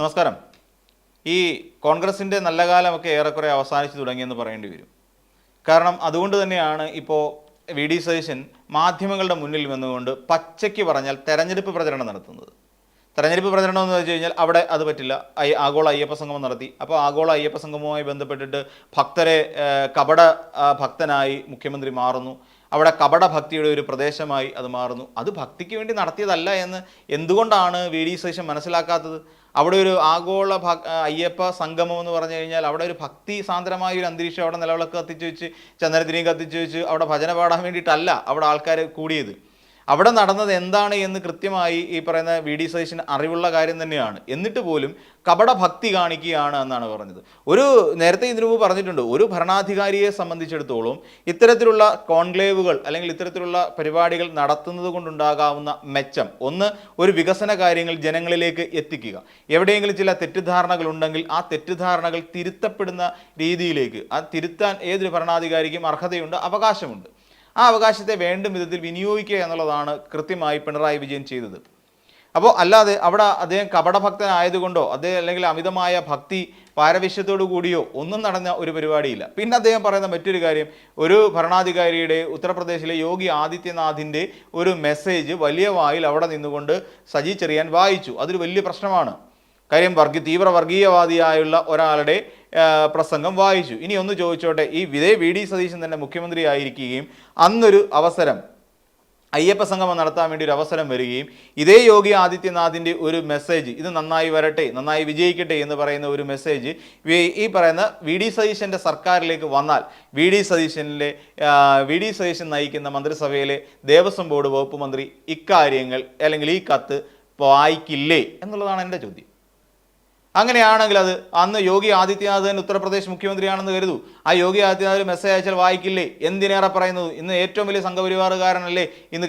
നമസ്കാരം. ഈ കോൺഗ്രസിൻ്റെ നല്ല കാലമൊക്കെ ഏറെക്കുറെ അവസാനിച്ചു തുടങ്ങിയെന്ന് പറയേണ്ടി വരും. കാരണം അതുകൊണ്ട് തന്നെയാണ് ഇപ്പോൾ വി ഡി സതീശൻ മാധ്യമങ്ങളുടെ മുന്നിൽ വന്നുകൊണ്ട് പച്ചയ്ക്ക് പറഞ്ഞാൽ തെരഞ്ഞെടുപ്പ് പ്രചരണം നടത്തുന്നത്. തെരഞ്ഞെടുപ്പ് പ്രചരണം എന്ന് വെച്ച് കഴിഞ്ഞാൽ അവിടെ അത് പറ്റില്ല. ആഗോള അയ്യപ്പ സംഗമം നടത്തി. അപ്പോൾ ആഗോള അയ്യപ്പ സംഗമവുമായി ബന്ധപ്പെട്ടിട്ട് ഭക്തരെ കപട ഭക്തനായി മുഖ്യമന്ത്രി മാറുന്നു. അവിടെ കപട ഭക്തിയുടെ ഒരു പ്രദേശമായി അത് മാറുന്നു. അത് ഭക്തിക്ക് വേണ്ടി നടത്തിയതല്ല എന്ന് എന്തുകൊണ്ടാണ് വി ഡി സതീശൻ മനസ്സിലാക്കാത്തത്? അവിടെ ഒരു ആഗോള അയ്യപ്പ സംഗമം എന്ന് പറഞ്ഞു കഴിഞ്ഞാൽ അവിടെ ഒരു ഭക്തി സാന്ദ്രമായ ഒരു അന്തരീക്ഷം, അവിടെ നിലവിളക്ക് കത്തിച്ച് വെച്ച് ചന്ദനത്തിനെയും കത്തിച്ച് വെച്ച് അവിടെ ഭജന പാടാൻ വേണ്ടിയിട്ടല്ല അവിടെ ആൾക്കാർ കൂടിയത്. അവിടെ നടന്നത് എന്താണ് എന്ന് കൃത്യമായി ഈ പറയുന്ന വി ഡി സതീശൻ അറിവുള്ള കാര്യം തന്നെയാണ്. എന്നിട്ട് പോലും കപട ഭക്തി കാണിക്കുകയാണ് എന്നാണ് പറഞ്ഞത്. നേരത്തെ ഇതിനു മുമ്പ് പറഞ്ഞിട്ടുണ്ട്, ഒരു ഭരണാധികാരിയെ സംബന്ധിച്ചിടത്തോളം ഇത്തരത്തിലുള്ള കോൺക്ലേവുകൾ അല്ലെങ്കിൽ ഇത്തരത്തിലുള്ള പരിപാടികൾ നടത്തുന്നത് കൊണ്ടുണ്ടാകാവുന്ന മെച്ചം, ഒന്ന്, ഒരു വികസന കാര്യങ്ങൾ ജനങ്ങളിലേക്ക് എത്തിക്കുക. എവിടെയെങ്കിലും ചില തെറ്റിദ്ധാരണകൾ ഉണ്ടെങ്കിൽ ആ തെറ്റിദ്ധാരണകൾ തിരുത്തപ്പെടുന്ന രീതിയിലേക്ക് തിരുത്താൻ ഏതൊരു ഭരണാധികാരിക്കും അർഹതയുണ്ട്, അവകാശമുണ്ട്. ആ അവകാശത്തെ വേണ്ടും വിധത്തിൽ വിനിയോഗിക്കുക എന്നുള്ളതാണ് കൃത്യമായി പിണറായി വിജയൻ ചെയ്തത്. അപ്പോൾ അല്ലാതെ അവിടെ അദ്ദേഹം കപടഭക്തനായതുകൊണ്ടോ അല്ലെങ്കിൽ അമിതമായ ഭക്തി പാരവശ്യത്തോടു കൂടിയോ ഒന്നും നടന്ന ഒരു പരിപാടിയില്ല. പിന്നെ അദ്ദേഹം പറയുന്ന മറ്റൊരു കാര്യം, ഒരു ഭരണാധികാരിയുടെ ഉത്തർപ്രദേശിലെ യോഗി ആദിത്യനാഥിൻ്റെ ഒരു മെസ്സേജ് വലിയ വായിൽ അവിടെ നിന്നുകൊണ്ട് സജി ചെറിയാൻ വായിച്ചു. അതൊരു വലിയ പ്രശ്നമാണ്. കാര്യം തീവ്ര വർഗീയവാദിയായുള്ള ഒരാളുടെ പ്രസംഗം വായിച്ചു. ഇനി ഒന്ന് ചോദിച്ചോട്ടെ, ഈ വി ഡി സതീശൻ തന്നെ മുഖ്യമന്ത്രി ആയിരിക്കുകയും അന്നൊരു അവസരം അയ്യപ്പ സംഗമം നടത്താൻ വേണ്ടി ഒരു അവസരം വരികയും ഇതേ യോഗി ആദിത്യനാഥിൻ്റെ ഒരു മെസ്സേജ്, ഇത് നന്നായി വരട്ടെ, നന്നായി വിജയിക്കട്ടെ എന്ന് പറയുന്ന ഒരു മെസ്സേജ് ഈ പറയുന്ന വി ഡി സതീശൻ്റെ സർക്കാരിലേക്ക് വന്നാൽ വി ഡി സതീശൻ നയിക്കുന്ന മന്ത്രിസഭയിലെ ദേവസ്വം ബോർഡ് വകുപ്പ് മന്ത്രി ഇക്കാര്യങ്ങൾ അല്ലെങ്കിൽ ഈ കത്ത് വായിക്കില്ലേ എന്നുള്ളതാണ് എൻ്റെ ചോദ്യം. അങ്ങനെയാണെങ്കിൽ അത് അന്ന് യോഗി ആദിത്യനാഥ് ഉത്തർപ്രദേശ് മുഖ്യമന്ത്രിയാണെന്ന് കരുതൂ. ആ യോഗി ആദിത്യനാഥ് മെസ്സേജ് അയച്ചാൽ വായിക്കില്ലേ? എന്തിനേറെ പറയുന്നത്, ഇന്ന് ഏറ്റവും വലിയ സംഘപരിവാറുകാരനല്ലേ ഇന്ന്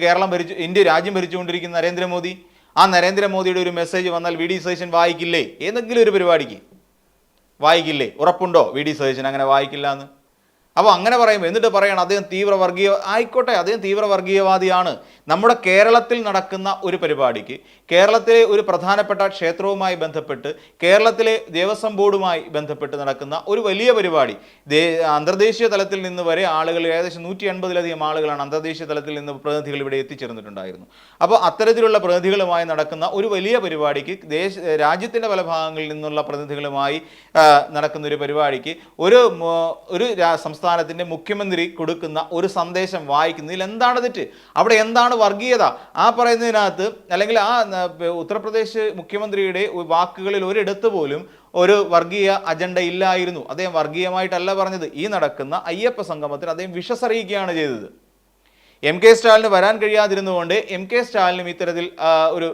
ഇന്ത്യ രാജ്യം ഭരിച്ചുകൊണ്ടിരിക്കുന്ന നരേന്ദ്രമോദി. ആ നരേന്ദ്രമോദിയുടെ ഒരു മെസ്സേജ് വന്നാൽ വി ഡി സതീശൻ വായിക്കില്ലേ? ഏതെങ്കിലും ഒരു പരിപാടിക്ക് വായിക്കില്ലേ? ഉറപ്പുണ്ടോ വി ഡി സതീശൻ അങ്ങനെ വായിക്കില്ല എന്ന്? അപ്പോൾ അങ്ങനെ പറയുമ്പോൾ എന്നിട്ട് പറയണം അദ്ദേഹം ആയിക്കോട്ടെ, അദ്ദേഹം തീവ്ര വർഗീയവാദിയാണ്. നമ്മുടെ കേരളത്തിൽ നടക്കുന്ന ഒരു പരിപാടിക്ക്, കേരളത്തിലെ ഒരു പ്രധാനപ്പെട്ട ക്ഷേത്രവുമായി ബന്ധപ്പെട്ട്, കേരളത്തിലെ ദേവസ്വം ബോർഡുമായി ബന്ധപ്പെട്ട് നടക്കുന്ന ഒരു വലിയ പരിപാടി, അന്തർദേശീയ തലത്തിൽ നിന്ന് വരെ ആളുകൾ, ഏകദേശം 180ലധികം ആളുകളാണ് അന്തർദേശീയ തലത്തിൽ നിന്ന് പ്രതിനിധികൾ ഇവിടെ എത്തിച്ചേർന്നിട്ടുണ്ടായിരുന്നു. അപ്പോൾ അത്തരത്തിലുള്ള പ്രതിനിധികളുമായി നടക്കുന്ന ഒരു വലിയ പരിപാടിക്ക്, രാജ്യത്തിൻ്റെ പല ഭാഗങ്ങളിൽ നിന്നുള്ള പ്രതിനിധികളുമായി നടക്കുന്ന ഒരു പരിപാടിക്ക് ഒരു സംസ്ഥാനത്തിൻ്റെ മുഖ്യമന്ത്രി കൊടുക്കുന്ന ഒരു സന്ദേശം വായിക്കുന്നതിൽ എന്താണ് തെറ്റ്? അവിടെ എന്താണ് വർഗീയത? ആ പറയുന്നതിനകത്ത് അല്ലെങ്കിൽ ആ ഉത്തർപ്രദേശ് മുഖ്യമന്ത്രിയുടെ വാക്കുകളിൽ ഒരിടത്ത് പോലും ഒരു വർഗീയ അജണ്ട ഇല്ലായിരുന്നു. അദ്ദേഹം വർഗീയമായിട്ടല്ല പറഞ്ഞത്. ഈ നടക്കുന്ന അയ്യപ്പ സംഗമത്തിന് അദ്ദേഹം വിഷസറിയിക്കുകയാണ് ചെയ്തത്. എം കെ സ്റ്റാലിന് വരാൻ കഴിയാതിരുന്നുകൊണ്ട് എം കെ സ്റ്റാലിനും ഇത്തരത്തിൽ ഒരു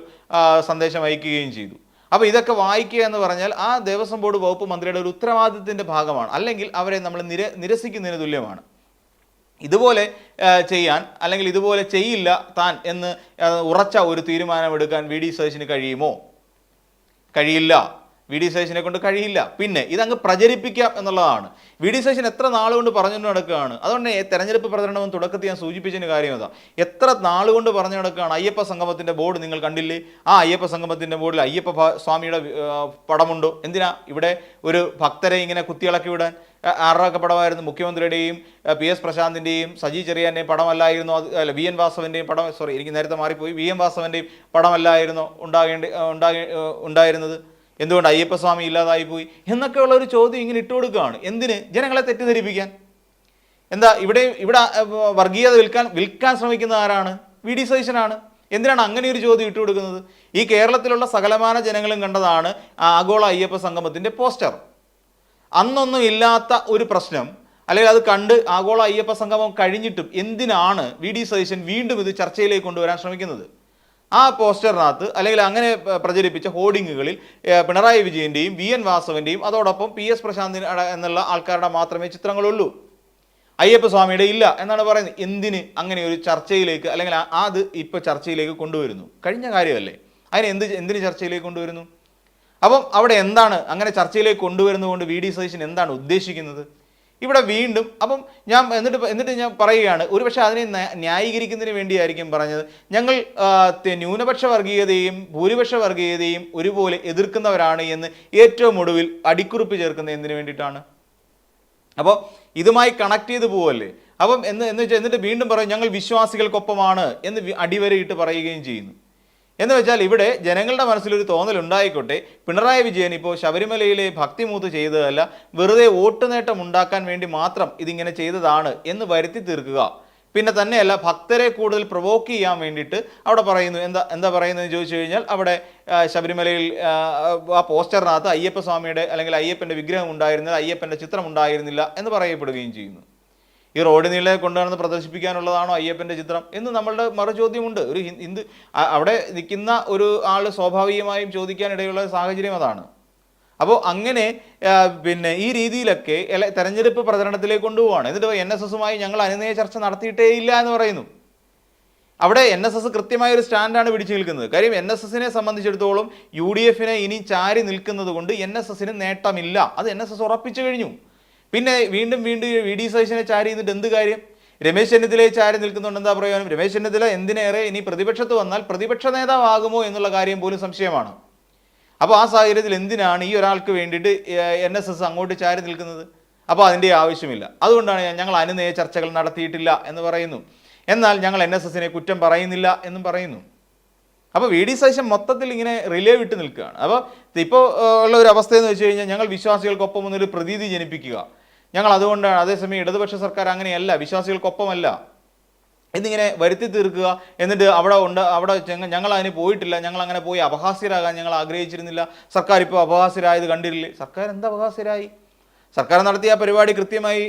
സന്ദേശം അയക്കുകയും ചെയ്തു. അപ്പോൾ ഇതൊക്കെ വായിക്കുക എന്ന് പറഞ്ഞാൽ ആ ദേവസ്വം ബോർഡ് വകുപ്പ് മന്ത്രിയുടെ ഒരു ഉത്തരവാദിത്തത്തിൻ്റെ ഭാഗമാണ്. അല്ലെങ്കിൽ അവരെ നമ്മൾ നിരസിക്കുന്നതിന് തുല്യമാണ്. ഇതുപോലെ ചെയ്യാൻ അല്ലെങ്കിൽ ഇതുപോലെ ചെയ്യില്ല താൻ എന്ന് ഉറച്ച ഒരു തീരുമാനമെടുക്കാൻ വി ഡി സതീശന് കഴിയുമോ? കഴിയില്ല. വി ഡി സതീശനെ കൊണ്ട് കഴിയില്ല. പിന്നെ ഇതങ്ങ് പ്രചരിപ്പിക്കാം എന്നുള്ളതാണ്. വി ഡി സതീശൻ എത്ര നാളുകൊണ്ട് പറഞ്ഞുകൊണ്ട് നടക്കുകയാണ്. അതുകൊണ്ട് തെരഞ്ഞെടുപ്പ് പ്രചരണം തുടക്കത്തിൽ ഞാൻ സൂചിപ്പിച്ചതിന് കാര്യം അതാ. എത്ര നാളുകൊണ്ട് പറഞ്ഞു നടക്കുകയാണ്, അയ്യപ്പ സംഗമത്തിൻ്റെ ബോർഡ് നിങ്ങൾ കണ്ടില്ലേ? ആ അയ്യപ്പ സംഗമത്തിൻ്റെ ബോർഡിൽ അയ്യപ്പ സ്വാമിയുടെ പടമുണ്ടോ? എന്തിനാ ഇവിടെ ഒരു ഭക്തരെ ഇങ്ങനെ കുത്തിയിളക്കി വിടാൻ? ആരുടെയൊക്കെ പടമായിരുന്നു? മുഖ്യമന്ത്രിയുടെയും പി എസ് പ്രശാന്തിൻ്റെയും സജി ചെറിയാൻ്റെയും പടമല്ലായിരുന്നു? അല്ല, വി എൻ വാസവൻ്റെയും പടം, എനിക്ക് നേരത്തെ മാറിപ്പോയി, വി എൻ വാസവൻ്റെയും പടമല്ലായിരുന്നു ഉണ്ടായിരുന്നത്? എന്തുകൊണ്ട് അയ്യപ്പസ്വാമി ഇല്ലാതായിപ്പോയി എന്നൊക്കെയുള്ള ഒരു ചോദ്യം ഇങ്ങനെ ഇട്ട് കൊടുക്കുകയാണ്. എന്തിന്? ജനങ്ങളെ തെറ്റിദ്ധരിപ്പിക്കാൻ. എന്താ ഇവിടെ വർഗീയത വിൽക്കാൻ ശ്രമിക്കുന്ന ആരാണ്? വി ഡി സതീശനാണ്. എന്തിനാണ് അങ്ങനെ ഒരു ചോദ്യം ഇട്ട് കൊടുക്കുന്നത്? ഈ കേരളത്തിലുള്ള സകലമാന ജനങ്ങളും കണ്ടതാണ് ആഗോള അയ്യപ്പ സംഗമത്തിൻ്റെ പോസ്റ്റർ. അന്നൊന്നും ഇല്ലാത്ത ഒരു പ്രശ്നം, അല്ലെങ്കിൽ അത് കണ്ട് ആഗോള അയ്യപ്പ സംഗമം കഴിഞ്ഞിട്ടും എന്തിനാണ് വി ഡി സതീശൻ വീണ്ടും ഇത് ചർച്ചയിലേക്ക് കൊണ്ടുവരാൻ ശ്രമിക്കുന്നത്? ആ പോസ്റ്ററിനകത്ത് അല്ലെങ്കിൽ അങ്ങനെ പ്രചരിപ്പിച്ച ഹോർഡിങ്ങുകളിൽ പിണറായി വിജയൻ്റെയും വി എൻ വാസവൻ്റെയും അതോടൊപ്പം പി എസ് പ്രശാന്ത് എന്നുള്ള ആൾക്കാരുടെ മാത്രമേ ചിത്രങ്ങളുള്ളൂ. അയ്യപ്പസ്വാമിയുടെ ഇല്ല എന്നാണ് പറയുന്നത്. എന്തിന് അങ്ങനെ ഒരു ചർച്ചയിലേക്ക് അല്ലെങ്കിൽ അത് ഇപ്പോൾ ചർച്ചയിലേക്ക് കൊണ്ടുവരുന്നു? കഴിഞ്ഞ കാര്യമല്ലേ? അതിനെ എന്തിന് ചർച്ചയിലേക്ക് കൊണ്ടുവരുന്നു? അപ്പം അവിടെ എന്താണ് അങ്ങനെ ചർച്ചയിലേക്ക് കൊണ്ടുവരുന്നതുകൊണ്ട് വി ഡി സതീശൻ എന്താണ് ഉദ്ദേശിക്കുന്നത്? ഇവിടെ വീണ്ടും അപ്പം ഞാൻ എന്നിട്ട് ഞാൻ പറയുകയാണ്, ഒരുപക്ഷെ അതിനെ ന്യായീകരിക്കുന്നതിന് വേണ്ടിയായിരിക്കും പറഞ്ഞത്, ഞങ്ങൾ ന്യൂനപക്ഷ വർഗീയതയും ഭൂരിപക്ഷ വർഗീയതയും ഒരുപോലെ എതിർക്കുന്നവരാണ് എന്ന് ഏറ്റവും ഒടുവിൽ അടിക്കുറിപ്പ് ചേർക്കുന്നത് എന്തിനു വേണ്ടിയിട്ടാണ്? അപ്പോൾ ഇതുമായി കണക്ട് ചെയ്ത് പോവല്ലേ. അപ്പം എന്ന് വെച്ചാൽ എന്നിട്ട് വീണ്ടും പറയും ഞങ്ങൾ വിശ്വാസികൾക്കൊപ്പമാണ് എന്ന് അടിവരയിട്ട് പറയുകയും ചെയ്യുന്നു. എന്ന് വെച്ചാൽ ഇവിടെ ജനങ്ങളുടെ മനസ്സിലൊരു തോന്നലുണ്ടായിക്കോട്ടെ, പിണറായി വിജയൻ ഇപ്പോൾ ശബരിമലയിലെ ഭക്തിമൂത്ത് ചെയ്തതല്ല, വെറുതെ വോട്ട് നേട്ടം ഉണ്ടാക്കാൻ വേണ്ടി മാത്രം ഇതിങ്ങനെ ചെയ്തതാണ് എന്ന് വരുത്തി തീർക്കുക. പിന്നെ തന്നെയല്ല, ഭക്തരെ കൂടുതൽ പ്രൊവോക്ക് ചെയ്യാൻ വേണ്ടിയിട്ട് അവിടെ പറയുന്നു. എന്താ പറയുന്നതെന്ന് ചോദിച്ചു കഴിഞ്ഞാൽ, അവിടെ ശബരിമലയിൽ ആ പോസ്റ്ററിനകത്ത് അയ്യപ്പ സ്വാമിയുടെ അല്ലെങ്കിൽ അയ്യപ്പൻ്റെ വിഗ്രഹം ഉണ്ടായിരുന്നില്ല, അയ്യപ്പൻ്റെ ചിത്രം ഉണ്ടായിരുന്നില്ല എന്ന് പറയപ്പെടുകയും ചെയ്യുന്നു. ഈ റോഡ് നീളെ കൊണ്ടുവന്ന് പ്രദർശിപ്പിക്കാനുള്ളതാണോ അയ്യപ്പൻ്റെ ചിത്രം എന്ന് നമ്മളുടെ മറുചോദ്യമുണ്ട്. ഒരു ഹിന്ദു അവിടെ നിൽക്കുന്ന ഒരു ആൾ സ്വാഭാവികമായും ചോദിക്കാനിടയുള്ള സാഹചര്യം അതാണ്. അപ്പോൾ അങ്ങനെ പിന്നെ ഈ രീതിയിലൊക്കെ തെരഞ്ഞെടുപ്പ് പ്രചരണത്തിലേക്ക് കൊണ്ടുപോവാണ്. എന്നിട്ട് NSSുമായി ഞങ്ങൾ അനുനയ ചർച്ച നടത്തിയിട്ടേ ഇല്ല എന്ന് പറയുന്നു. അവിടെ NSS കൃത്യമായ ഒരു സ്റ്റാൻഡാണ് പിടിച്ചു നിൽക്കുന്നത്. കാര്യം NSSനെ സംബന്ധിച്ചിടത്തോളം UDFനെ ഇനി ചാരി നിൽക്കുന്നത് കൊണ്ട് NSSന് നേട്ടമില്ല, അത് NSS ഉറപ്പിച്ചു കഴിഞ്ഞു. പിന്നെ വീണ്ടും VD സതീശനെ ചാരി നിന്നിട്ട് എന്ത് കാര്യം? രമേശ് ചെന്നിത്തലയെ ചാരി നിൽക്കുന്നുണ്ട്, എന്താ പ്രയോജനം? രമേശ് ചെന്നിത്തല എന്തിനേറെ ഇനി പ്രതിപക്ഷത്ത് വന്നാൽ പ്രതിപക്ഷ നേതാവാകുമോ എന്നുള്ള കാര്യം പോലും സംശയമാണ്. അപ്പോൾ ആ സാഹചര്യത്തിൽ എന്തിനാണ് ഈ ഒരാൾക്ക് വേണ്ടിയിട്ട് NSS അങ്ങോട്ട് ചാരി നിൽക്കുന്നത്? അപ്പോൾ അതിൻ്റെ ആവശ്യമില്ല. അതുകൊണ്ടാണ് ഞങ്ങൾ അനുനയ ചർച്ചകൾ നടത്തിയിട്ടില്ല എന്ന് പറയുന്നു. എന്നാൽ ഞങ്ങൾ NSSനെ കുറ്റം പറയുന്നില്ല എന്നും പറയുന്നു. അപ്പോൾ VD സതീശൻ മൊത്തത്തിൽ ഇങ്ങനെ റിലേ വിട്ട് നിൽക്കുകയാണ്. അപ്പോൾ ഇപ്പോൾ ഉള്ള ഒരു അവസ്ഥയെന്ന് വെച്ച് കഴിഞ്ഞാൽ, ഞങ്ങൾ വിശ്വാസികൾക്കൊപ്പം എന്നൊരു പ്രതീതി ജനിപ്പിക്കുക, ഞങ്ങൾ അതുകൊണ്ടാണ്. അതേസമയം ഇടതുപക്ഷ സർക്കാർ അങ്ങനെയല്ല, വിശ്വാസികൾക്കൊപ്പമല്ല എന്നിങ്ങനെ വരുത്തി തീർക്കുക. എന്നിട്ട് അവിടെ ഞങ്ങൾ അതിന് പോയിട്ടില്ല, ഞങ്ങൾ അങ്ങനെ പോയി അപഹാസ്യരാകാൻ ഞങ്ങൾ ആഗ്രഹിച്ചിരുന്നില്ല, സർക്കാർ ഇപ്പോൾ അപഹാസ്യരായത് കണ്ടിട്ടില്ലേ? സർക്കാർ എന്താ അപഹാസ്യരായി? സർക്കാർ നടത്തിയ പരിപാടി കൃത്യമായി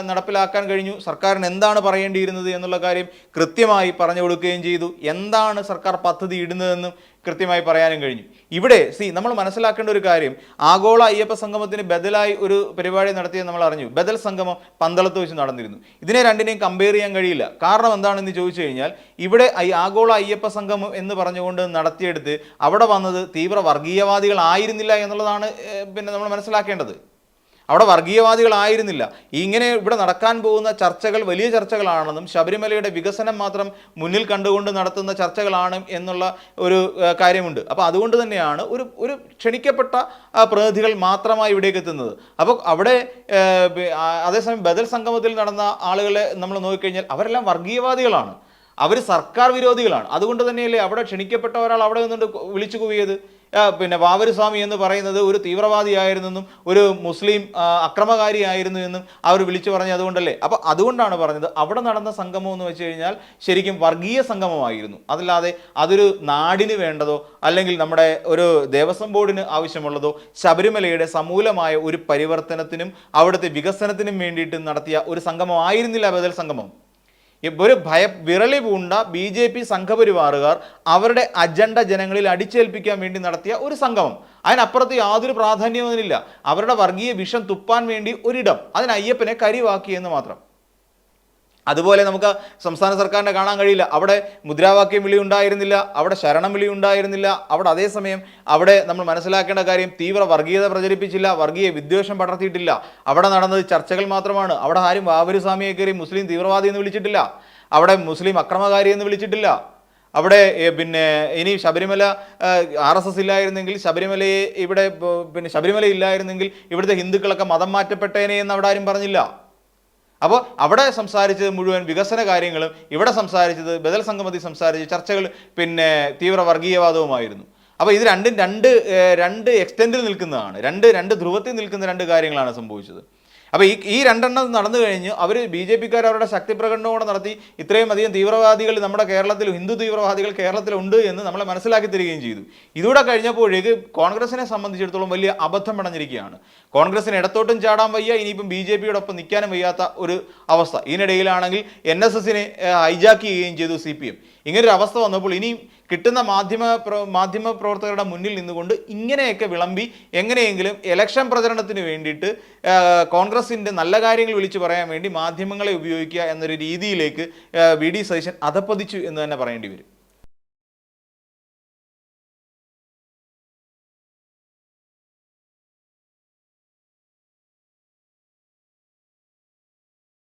നടപ്പിലാക്കാൻ കഴിഞ്ഞു. സർക്കാരിന് എന്താണ് പറയേണ്ടിയിരുന്നത് എന്നുള്ള കാര്യം കൃത്യമായി പറഞ്ഞു കൊടുക്കുകയും ചെയ്തു. എന്താണ് സർക്കാർ പദ്ധതി ഇടുന്നതെന്നും കൃത്യമായി പറയാനും കഴിഞ്ഞു. ഇവിടെ നമ്മൾ മനസ്സിലാക്കേണ്ട ഒരു കാര്യം, ആഗോള അയ്യപ്പ സംഗമത്തിന് ബദലായി ഒരു പരിപാടി നടത്തിയെന്ന് നമ്മൾ അറിഞ്ഞു. ബദൽ സംഗമം പന്തളത്ത് വെച്ച് നടന്നിരുന്നു. ഇതിനെ രണ്ടിനെയും കമ്പയർ ചെയ്യാൻ കഴിയില്ല. കാരണം എന്താണെന്ന് ചോദിച്ചു കഴിഞ്ഞാൽ, ഇവിടെ ആഗോള അയ്യപ്പ സംഗമം എന്ന് പറഞ്ഞുകൊണ്ട് നടത്തിയെടുത്ത് അവിടെ വന്നത് തീവ്ര വർഗീയവാദികളായിരുന്നില്ല എന്നുള്ളതാണ് പിന്നെ നമ്മൾ മനസ്സിലാക്കേണ്ടത്. അവിടെ വർഗീയവാദികളായിരുന്നില്ല. ഇങ്ങനെ ഇവിടെ നടക്കാൻ പോകുന്ന ചർച്ചകൾ വലിയ ചർച്ചകളാണെന്നും ശബരിമലയുടെ വികസനം മാത്രം മുന്നിൽ കണ്ടുകൊണ്ട് നടത്തുന്ന ചർച്ചകളാണ് എന്നുള്ള ഒരു കാര്യമുണ്ട്. അപ്പോൾ അതുകൊണ്ട് തന്നെയാണ് ഒരു ക്ഷണിക്കപ്പെട്ട പ്രതിനിധികൾ മാത്രമായി ഇവിടേക്ക് എത്തുന്നത്. അപ്പോൾ അവിടെ അതേസമയം ബദൽ സംഗമത്തിൽ നടന്ന ആളുകളെ നമ്മൾ നോക്കിക്കഴിഞ്ഞാൽ അവരെല്ലാം വർഗീയവാദികളാണ്, അവർ സർക്കാർ വിരോധികളാണ്. അതുകൊണ്ട് തന്നെയല്ലേ അവിടെ ക്ഷണിക്കപ്പെട്ട ഒരാൾ അവിടെ നിന്നുകൊണ്ട് വിളിച്ചു കൂവിയത്? പിന്നെ വാവരുസ്വാമി എന്ന് പറയുന്നത് ഒരു തീവ്രവാദിയായിരുന്നെന്നും ഒരു മുസ്ലിം അക്രമകാരിയായിരുന്നു എന്നും അവർ വിളിച്ചു പറഞ്ഞത് അതുകൊണ്ടല്ലേ? അപ്പോൾ അതുകൊണ്ടാണ് പറഞ്ഞത് അവിടെ നടന്ന സംഗമം എന്ന് വെച്ച് കഴിഞ്ഞാൽ ശരിക്കും വർഗീയ സംഗമമായിരുന്നു. അതല്ലാതെ അതൊരു നാടിന് വേണ്ടതോ അല്ലെങ്കിൽ നമ്മുടെ ഒരു ദേവസ്വം ബോർഡിന് ആവശ്യമുള്ളതോ ശബരിമലയുടെ സമൂലമായ ഒരു പരിവർത്തനത്തിനും അവിടുത്തെ വികസനത്തിനും വേണ്ടിയിട്ട് നടത്തിയ ഒരു സംഗമമായിരുന്നില്ല ബദൽ സംഗമം. ഒരു വിറളി പൂണ്ട BJP സംഘപരിവാറുകാർ അവരുടെ അജണ്ട ജനങ്ങളിൽ അടിച്ചേൽപ്പിക്കാൻ വേണ്ടി നടത്തിയ ഒരു സംഗമം. അതിനപ്പുറത്ത് യാതൊരു പ്രാധാന്യമൊന്നുമില്ല. അവരുടെ വർഗീയ വിഷം തുപ്പാൻ വേണ്ടി ഒരിടം, അതിന് അയ്യപ്പനെ കരിവാക്കി എന്ന് മാത്രം. അതുപോലെ നമുക്ക് സംസ്ഥാന സർക്കാരിനെ കാണാൻ കഴിയില്ല. അവിടെ മുദ്രാവാക്യം വിളി ഉണ്ടായിരുന്നില്ല, അവിടെ ശരണം വിളി ഉണ്ടായിരുന്നില്ല. അവിടെ അതേസമയം അവിടെ നമ്മൾ മനസ്സിലാക്കേണ്ട കാര്യം, തീവ്ര വർഗീയത പ്രചരിപ്പിച്ചില്ല, വർഗീയ വിദ്വേഷം പടർത്തിയിട്ടില്ല. അവിടെ നടന്നത് ചർച്ചകൾ മാത്രമാണ്. അവിടെ ആരും വാവരുസ്വാമിയെ കയറി മുസ്ലിം തീവ്രവാദി എന്ന് വിളിച്ചിട്ടില്ല, അവിടെ മുസ്ലിം അക്രമകാരി എന്ന് വിളിച്ചിട്ടില്ല. അവിടെ പിന്നെ ഇനി ശബരിമല RSS ഇല്ലായിരുന്നെങ്കിൽ ശബരിമലയെ ഇവിടെ പിന്നെ ശബരിമല ഇല്ലായിരുന്നെങ്കിൽ ഇവിടുത്തെ ഹിന്ദുക്കളൊക്കെ മതം മാറ്റപ്പെട്ടേനെ എന്ന് അവിടെ ആരും പറഞ്ഞില്ല. അപ്പോൾ അവിടെ സംസാരിച്ചത് മുഴുവൻ വികസന കാര്യങ്ങളും, ഇവിടെ സംസാരിച്ചത് ബദൽ സംഗമത്തിൽ സംസാരിച്ച ചർച്ചകൾ പിന്നെ തീവ്ര വർഗീയവാദവുമായിരുന്നു. അപ്പോൾ ഇത് രണ്ട് എക്സ്റ്റെൻഡിൽ നിൽക്കുന്നതാണ്, രണ്ട് ധ്രുവത്തിൽ നിൽക്കുന്ന രണ്ട് കാര്യങ്ങളാണ് സംഭവിച്ചത്. അപ്പോൾ ഈ രണ്ടെണ്ണം നടന്നു കഴിഞ്ഞ് അവർ BJPക്കാർ അവരുടെ ശക്തി പ്രകടനം കൂടെ നടത്തി ഇത്രയും അധികം തീവ്രവാദികൾ നമ്മുടെ കേരളത്തിൽ, ഹിന്ദു തീവ്രവാദികൾ കേരളത്തിലുണ്ട് എന്ന് നമ്മളെ മനസ്സിലാക്കി തരികയും ചെയ്തു. ഇതൂടെ കഴിഞ്ഞപ്പോഴേക്ക് കോൺഗ്രസിനെ സംബന്ധിച്ചിടത്തോളം വലിയ അബദ്ധം പടഞ്ഞിരിക്കുകയാണ്. കോൺഗ്രസിന് ഇടത്തോട്ടും ചാടാൻ വയ്യ, ഇനിയിപ്പം BJPയോടൊപ്പം നിൽക്കാനും വയ്യാത്ത ഒരു അവസ്ഥ. ഇതിനിടയിലാണെങ്കിൽ NSSനെ ഹൈജാക്ക് ചെയ്യുകയും ചെയ്തു CPM. ഇങ്ങനൊരു അവസ്ഥ വന്നപ്പോൾ ഇനിയും കിട്ടുന്ന മാധ്യമ പ്രവർത്തകരുടെ മുന്നിൽ നിന്നുകൊണ്ട് ഇങ്ങനെയൊക്കെ വിളമ്പി എങ്ങനെയെങ്കിലും ഇലക്ഷൻ പ്രചരണത്തിന് വേണ്ടിയിട്ട് കോൺഗ്രസിൻ്റെ നല്ല കാര്യങ്ങൾ വിളിച്ചു പറയാൻ വേണ്ടി മാധ്യമങ്ങളെ ഉപയോഗിക്കുക എന്നൊരു രീതിയിലേക്ക് VD സതീശൻ അധപ്പതിച്ചു എന്ന് തന്നെ പറയേണ്ടി വരും.